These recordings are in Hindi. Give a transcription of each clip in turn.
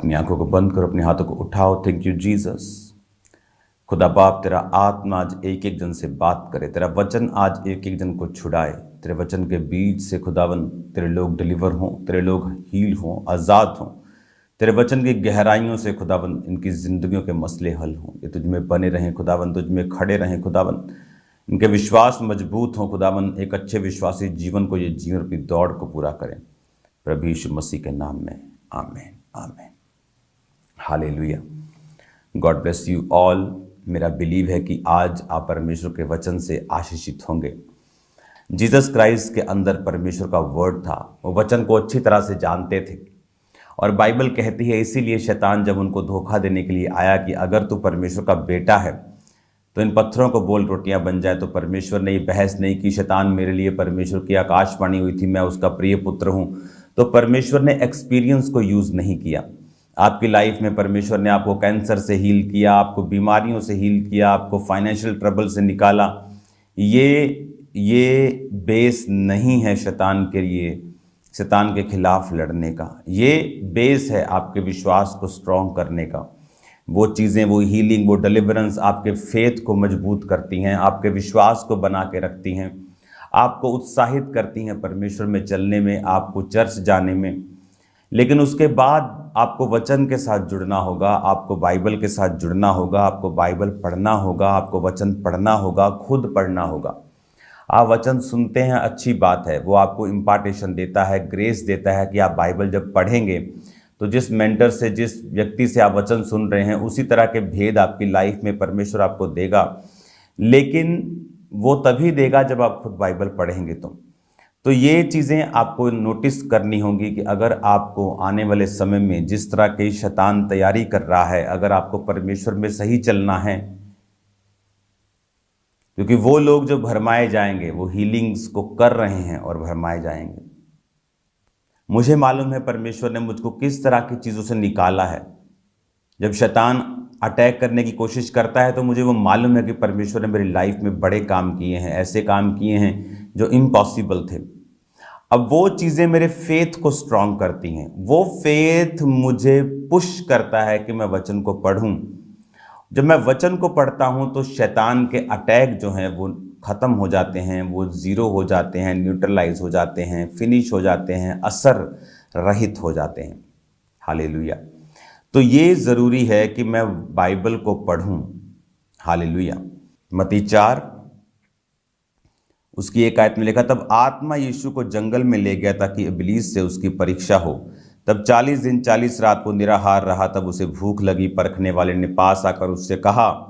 अपनी आंखों को बंद करो, अपने हाथों को उठाओ। Thank you Jesus. खुदा बाप, तेरा आत्मा आज एक एक जन से बात करे, तेरा वचन आज एक एक जन को छुड़ाए। तेरे वचन के बीच से खुदावन तेरे लोग डिलीवर हों, तेरे लोग हील हों, आज़ाद हों। तेरे वचन की गहराइयों से खुदावन इनकी ज़िंदगियों के मसले हल हों। ये तुझ में बने रहें खुदावन, तुझ में खड़े रहें खुदावन। इनके विश्वास मजबूत हों खुदावन। एक अच्छे विश्वासी जीवन को, ये जीवन की दौड़ को पूरा करें प्रभु यीशु मसीह के नाम में। आमीन आमीन। Hallelujah. God bless you all. मेरा बिलीव है कि आज आप परमेश्वर के वचन से आशीषित होंगे। जीसस क्राइस्ट के अंदर परमेश्वर का वर्ड था, वो वचन को अच्छी तरह से जानते थे। और बाइबल कहती है इसीलिए शैतान जब उनको धोखा देने के लिए आया कि अगर तू परमेश्वर का बेटा है तो इन पत्थरों को बोल रोटियां बन जाए, तो परमेश्वर ने ये बहस नहीं की। शैतान मेरे लिए परमेश्वर की आकाशवाणी हुई थी, मैं उसका प्रिय पुत्र हूं। तो परमेश्वर ने एक्सपीरियंस को यूज़ नहीं किया। आपकी लाइफ में परमेश्वर ने आपको कैंसर से हील किया, आपको बीमारियों से हील किया, आपको फाइनेंशियल ट्रबल से निकाला। ये बेस नहीं है शैतान के लिए, शैतान के खिलाफ लड़ने का। ये बेस है आपके विश्वास को स्ट्रॉन्ग करने का। वो चीज़ें, वो हीलिंग, वो डिलीवरेंस आपके फेथ को मजबूत करती हैं, आपके विश्वास को बना के रखती हैं, आपको उत्साहित करती हैं परमेश्वर में चलने में, आपको चर्च जाने में। लेकिन उसके बाद आपको वचन के साथ जुड़ना होगा, आपको बाइबल के साथ जुड़ना होगा, आपको बाइबल पढ़ना होगा, आपको वचन पढ़ना होगा, खुद पढ़ना होगा। आप वचन सुनते हैं, अच्छी बात है, वो आपको इम्पार्टेशन देता है, ग्रेस देता है कि आप बाइबल जब पढ़ेंगे तो जिस मेंटर से, जिस व्यक्ति से आप वचन सुन रहे हैं, उसी तरह के भेद आपकी लाइफ में परमेश्वर आपको देगा। लेकिन वो तभी देगा जब आप खुद बाइबल पढ़ेंगे। तो ये चीज़ें आपको नोटिस करनी होंगी कि अगर आपको आने वाले समय में जिस तरह की शैतान तैयारी कर रहा है, अगर आपको परमेश्वर में सही चलना है, क्योंकि वो लोग जो भरमाए जाएंगे वो हीलिंग्स को कर रहे हैं और भरमाए जाएंगे। मुझे मालूम है परमेश्वर ने मुझको किस तरह की चीज़ों से निकाला है। जब शैतान अटैक करने की कोशिश करता है तो मुझे वो मालूम है कि परमेश्वर ने मेरी लाइफ में बड़े काम किए हैं, ऐसे काम किए हैं जो इम्पॉसिबल थे। अब वो चीज़ें मेरे फेथ को स्ट्रॉन्ग करती हैं, वो फेथ मुझे पुश करता है कि मैं वचन को पढ़ूं। जब मैं वचन को पढ़ता हूं तो शैतान के अटैक जो हैं वो ख़त्म हो जाते हैं, वो ज़ीरो हो जाते हैं, न्यूट्रलाइज हो जाते हैं, फिनिश हो जाते हैं, असर रहित हो जाते हैं। हालेलुया। तो ये ज़रूरी है कि मैं बाइबल को पढ़ूं। हालेलुया। मत्ती 4 उसकी एक आयत में लिखा, तब आत्मा यीशु को जंगल में ले गया ताकि इब्लीस से उसकी परीक्षा हो। तब 40 दिन 40 रात को निराहार रहा। तब उसे भूख लगी। परखने वाले ने पास आकर उससे कहा,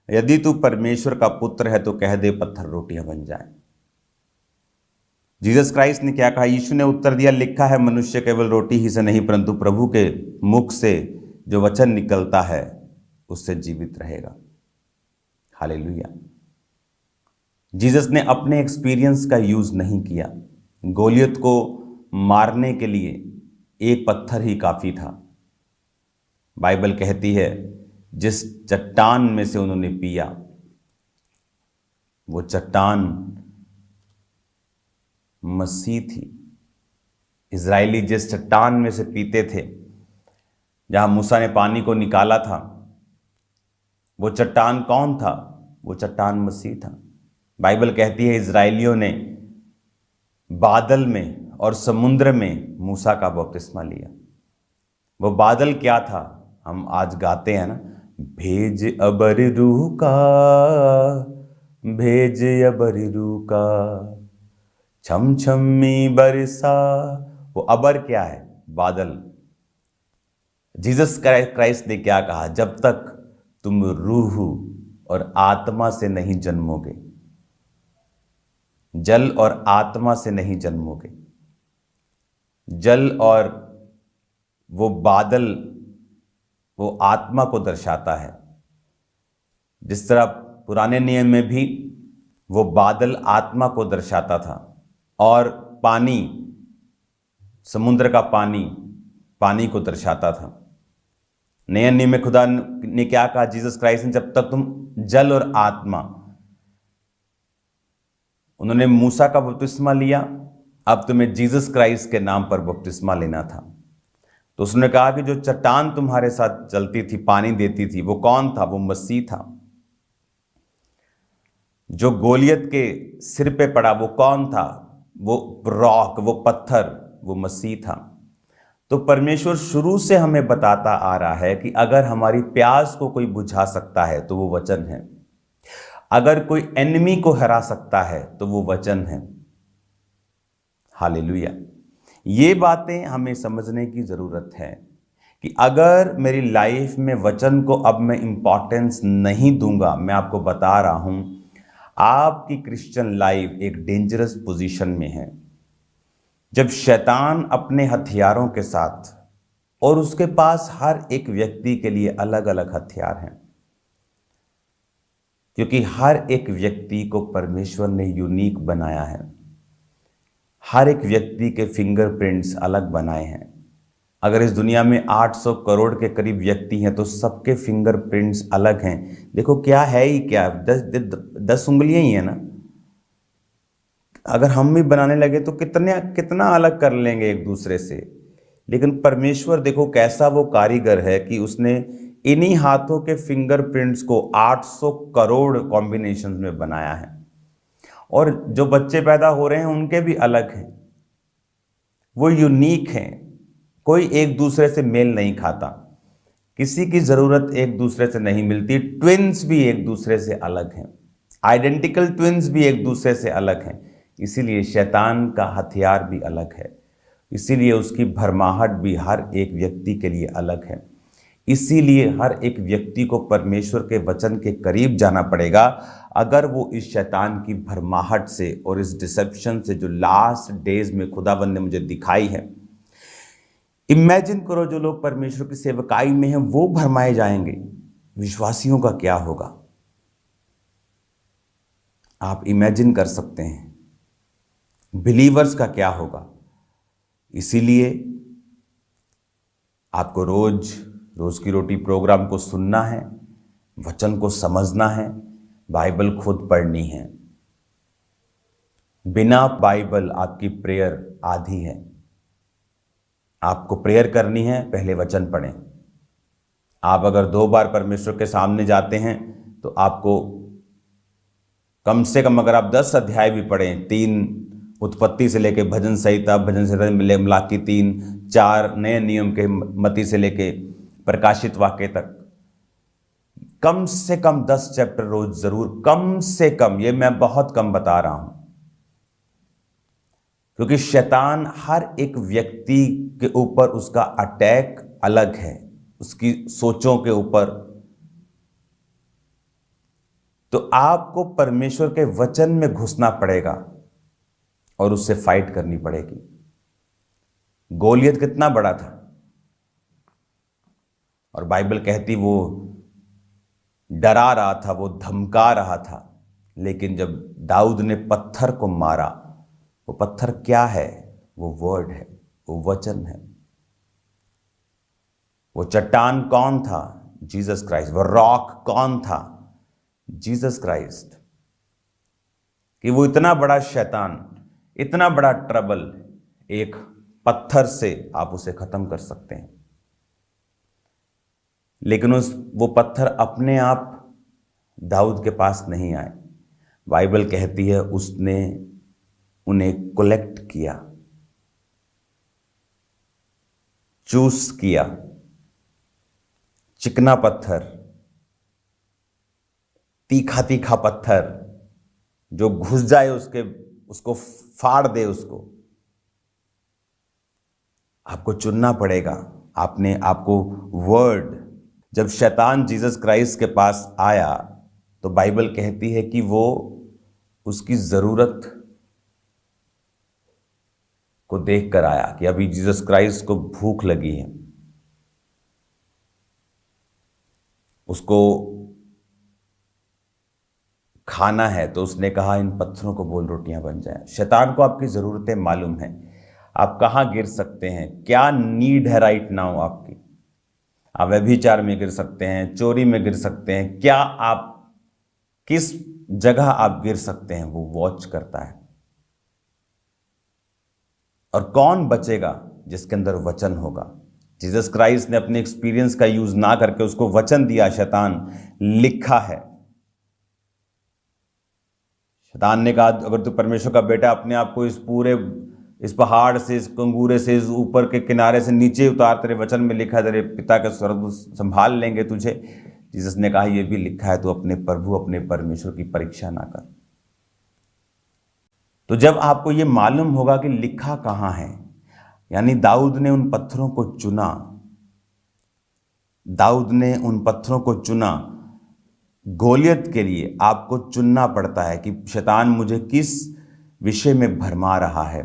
यदि तू परमेश्वर का पुत्र है तो कह दे पत्थर रोटियां बन जाएं। जीसस क्राइस्ट ने क्या कहा? यीशु ने उत्तर दिया, लिखा है मनुष्य केवल रोटी ही से नहीं परंतु प्रभु के मुख से जो वचन निकलता है उससे जीवित रहेगा। हालेलुया। जीसस ने अपने एक्सपीरियंस का यूज नहीं किया। गोलियत को मारने के लिए एक पत्थर ही काफी था। बाइबल कहती है जिस चट्टान में से उन्होंने पिया, वो चट्टान मसीह थी। इजरायली जिस चट्टान में से पीते थे, जहां मूसा ने पानी को निकाला था, वो चट्टान कौन था? वो चट्टान मसीह था। बाइबल कहती है इजरायलियों ने बादल में और समुद्र में मूसा का बपतिस्मा लिया। वो बादल क्या था? हम आज गाते हैं ना, भेज अबर रूह का, भेज अबर रूह का, छम छमी बरसा। वो अबर क्या है? बादल। जीसस क्राइस्ट ने क्या कहा? जब तक तुम रूह और आत्मा से नहीं जन्मोगे, जल और आत्मा से नहीं जन्मोगे। जल और वो बादल वो आत्मा को दर्शाता है। जिस तरह पुराने नियम में भी वो बादल आत्मा को दर्शाता था, और पानी, समुद्र का पानी, पानी को दर्शाता था। नए नियम में खुदा ने क्या कहा? जीसस क्राइस्ट ने, जब तक तुम जल और आत्मा, उन्होंने मूसा का बपतिस्मा लिया, अब तुम्हें जीसस क्राइस्ट के नाम पर बपतिस्मा लेना था। तो उसने कहा कि जो चट्टान तुम्हारे साथ चलती थी, पानी देती थी, वो कौन था? वो मसीह था। जो गोलियत के सिर पे पड़ा वो कौन था? वो रॉक, वो पत्थर, वो मसीह था। तो परमेश्वर शुरू से हमें बताता आ रहा है कि अगर हमारी प्यास को कोई बुझा सकता है तो वो वचन है। अगर कोई एनिमी को हरा सकता है तो वो वचन है। हालेलुया। ये बातें हमें समझने की जरूरत है कि अगर मेरी लाइफ में वचन को अब मैं इंपॉर्टेंस नहीं दूंगा, मैं आपको बता रहा हूं आपकी क्रिश्चियन लाइफ एक डेंजरस पोजीशन में है। जब शैतान अपने हथियारों के साथ, और उसके पास हर एक व्यक्ति के लिए अलग अलग हथियार हैं, क्योंकि हर एक व्यक्ति को परमेश्वर ने यूनिक बनाया है। हर एक व्यक्ति के फिंगरप्रिंट्स अलग बनाए हैं। अगर इस दुनिया में 800 करोड़ के करीब व्यक्ति हैं तो सबके फिंगरप्रिंट्स अलग हैं। देखो क्या है ही क्या, 10 उंगलियां ही है ना। अगर हम भी बनाने लगे तो कितना अलग कर लेंगे एक दूसरे से। लेकिन परमेश्वर देखो कैसा वो कारीगर है कि उसने इन्हीं हाथों के फिंगरप्रिंट्स को 800 करोड़ कॉम्बिनेशंस में बनाया है। और जो बच्चे पैदा हो रहे हैं उनके भी अलग हैं, वो यूनिक हैं। कोई एक दूसरे से मेल नहीं खाता, किसी की जरूरत एक दूसरे से नहीं मिलती। ट्विन्स भी एक दूसरे से अलग हैं, आइडेंटिकल ट्विन्स भी एक दूसरे से अलग हैं। इसीलिए शैतान का हथियार भी अलग है, इसीलिए उसकी भरमाहट भी हर एक व्यक्ति के लिए अलग है। इसीलिए हर एक व्यक्ति को परमेश्वर के वचन के करीब जाना पड़ेगा अगर वो इस शैतान की भरमाहट से और इस डिसेप्शन से जो लास्ट डेज में खुदाबंद ने मुझे दिखाई है। इमेजिन करो जो लोग परमेश्वर की सेवकाई में हैं वो भरमाए जाएंगे, विश्वासियों का क्या होगा? आप इमेजिन कर सकते हैं बिलीवर्स का क्या होगा। इसीलिए आपको रोज की रोटी प्रोग्राम को सुनना है, वचन को समझना है, बाइबल खुद पढ़नी है। बिना बाइबल आपकी प्रेयर आधी है। आपको प्रेयर करनी है, पहले वचन पढ़ें। आप अगर 2 बार परमेश्वर के सामने जाते हैं तो आपको कम से कम, अगर आप 10 अध्याय भी पढ़ें, 3 उत्पत्ति से लेके भजन संहिता मिलाकी 3, 4 नए नियम के मती से लेके प्रकाशित वाक्य तक, कम से कम 10 चैप्टर रोज जरूर, कम से कम। ये मैं बहुत कम बता रहा हूं, क्योंकि शैतान हर एक व्यक्ति के ऊपर उसका अटैक अलग है, उसकी सोचों के ऊपर। तो आपको परमेश्वर के वचन में घुसना पड़ेगा और उससे फाइट करनी पड़ेगी। गोलियत कितना बड़ा था, और बाइबल कहती वो डरा रहा था, वो धमका रहा था। लेकिन जब दाऊद ने पत्थर को मारा, वो पत्थर क्या है? वो वर्ड है, वो वचन है। वो चट्टान कौन था? Jesus Christ. वो रॉक कौन था? Jesus Christ. कि वो इतना बड़ा शैतान, इतना बड़ा ट्रबल, एक पत्थर से आप उसे खत्म कर सकते हैं। लेकिन वो पत्थर अपने आप दाऊद के पास नहीं आए। बाइबल कहती है उसने उन्हें कलेक्ट किया, चूस किया। चिकना पत्थर, तीखा तीखा पत्थर जो घुस जाए उसको फाड़ दे। उसको आपको चुनना पड़ेगा। आपको वर्ड। जब शैतान जीसस क्राइस्ट के पास आया तो बाइबल कहती है कि वो उसकी जरूरत को देखकर आया कि अभी जीसस क्राइस्ट को भूख लगी है, उसको खाना है। तो उसने कहा इन पत्थरों को बोल रोटियां बन जाएं। शैतान को आपकी जरूरतें मालूम है, आप कहां गिर सकते हैं, क्या नीड है राइट नाउ आपकी। आप व्यभिचार में गिर सकते हैं, चोरी में गिर सकते हैं, क्या आप किस जगह आप गिर सकते हैं, वो वॉच करता है। और कौन बचेगा? जिसके अंदर वचन होगा, जीसस क्राइस्ट ने अपने एक्सपीरियंस का यूज ना करके उसको वचन दिया, शैतान लिखा है। शैतान ने कहा अगर तू परमेश्वर का बेटा, अपने आप को इस पहाड़ से, इस कंगूरे से, इस ऊपर के किनारे से नीचे उतार, तेरे वचन में लिखा है तेरे पिता के स्वर्गदूत संभाल लेंगे तुझे। जीसस ने कहा यह भी लिखा है, तो अपने प्रभु, अपने परमेश्वर की परीक्षा ना कर। तो जब आपको यह मालूम होगा कि लिखा कहां है, यानी दाऊद ने उन पत्थरों को चुना, दाऊद ने उन पत्थरों को चुना गोलियत के लिए। आपको चुनना पड़ता है कि शैतान मुझे किस विषय में भरमा रहा है,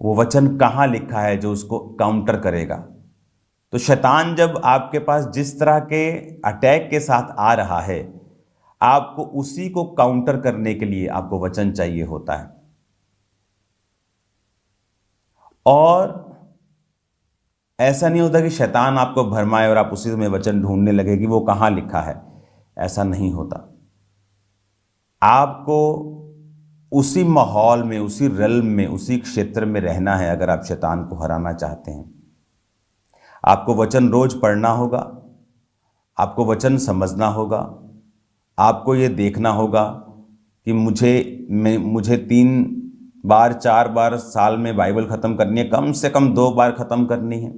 वो वचन कहाँ लिखा है जो उसको काउंटर करेगा। तो शैतान जब आपके पास जिस तरह के अटैक के साथ आ रहा है, आपको उसी को काउंटर करने के लिए आपको वचन चाहिए होता है। और ऐसा नहीं होता कि शैतान आपको भरमाए और आप उसी में वचन ढूंढने लगे कि वो कहाँ लिखा है। ऐसा नहीं होता। आपको उसी माहौल में, उसी रेल्म में, उसी क्षेत्र में रहना है अगर आप शैतान को हराना चाहते हैं। आपको वचन रोज पढ़ना होगा, आपको वचन समझना होगा, आपको ये देखना होगा कि मुझे 3 बार 4 बार साल में बाइबल ख़त्म करनी है, कम से कम 2 बार ख़त्म करनी है।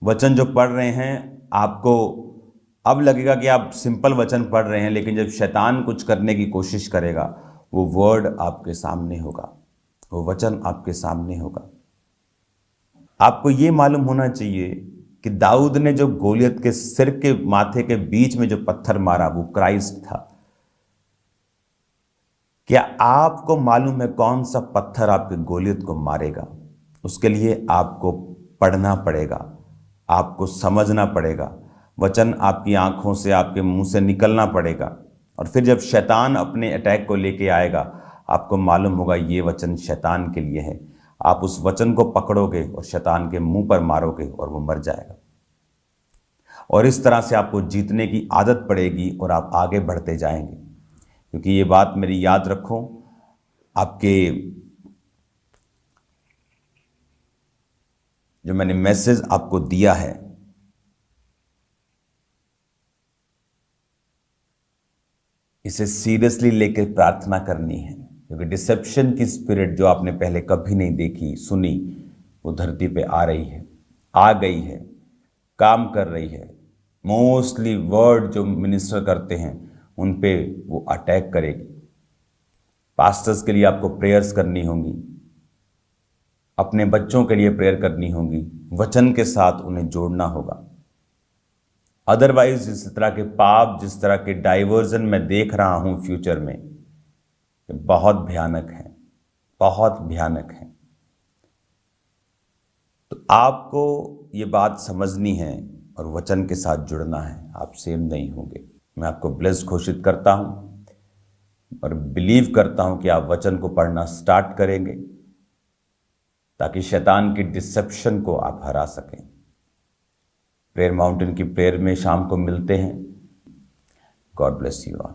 वचन जो पढ़ रहे हैं, आपको अब लगेगा कि आप सिंपल वचन पढ़ रहे हैं, लेकिन जब शैतान कुछ करने की कोशिश करेगा, वो वर्ड आपके सामने होगा, वो वचन आपके सामने होगा। आपको ये मालूम होना चाहिए कि दाऊद ने जो गोलियत के सिर के माथे के बीच में जो पत्थर मारा, वो क्राइस्ट था। क्या आपको मालूम है कौन सा पत्थर आपके गोलियत को मारेगा? उसके लिए आपको पढ़ना पड़ेगा, आपको समझना पड़ेगा, वचन आपकी आंखों से, आपके मुंह से निकलना पड़ेगा। और फिर जब शैतान अपने अटैक को लेके आएगा, आपको मालूम होगा ये वचन शैतान के लिए है। आप उस वचन को पकड़ोगे और शैतान के मुंह पर मारोगे और वो मर जाएगा। और इस तरह से आपको जीतने की आदत पड़ेगी और आप आगे बढ़ते जाएंगे। क्योंकि ये बात मेरी याद रखो, आपके जो मैंने मैसेज आपको दिया है, इसे सीरियसली लेकर प्रार्थना करनी है। क्योंकि डिसेप्शन की स्पिरिट जो आपने पहले कभी नहीं देखी सुनी, वो धरती पे आ रही है, आ गई है, काम कर रही है। मोस्टली वर्ड जो मिनिस्टर करते हैं उन पे वो अटैक करेगी। पास्टर्स के लिए आपको प्रेयर्स करनी होंगी, अपने बच्चों के लिए प्रेयर करनी होगी, वचन के साथ उन्हें जोड़ना होगा। अदरवाइज इस तरह के पाप, जिस तरह के डाइवर्जन मैं देख रहा हूं फ्यूचर में, बहुत भयानक है, बहुत भयानक है। तो आपको ये बात समझनी है और वचन के साथ जुड़ना है, आप सेम नहीं होंगे। मैं आपको ब्लेस्ड घोषित करता हूं और बिलीव करता हूं कि आप वचन को पढ़ना स्टार्ट करेंगे ताकि शैतान की डिसेप्शन को आप हरा सकें। प्रेयर माउंटेन की प्रेयर में शाम को मिलते हैं। God bless you all.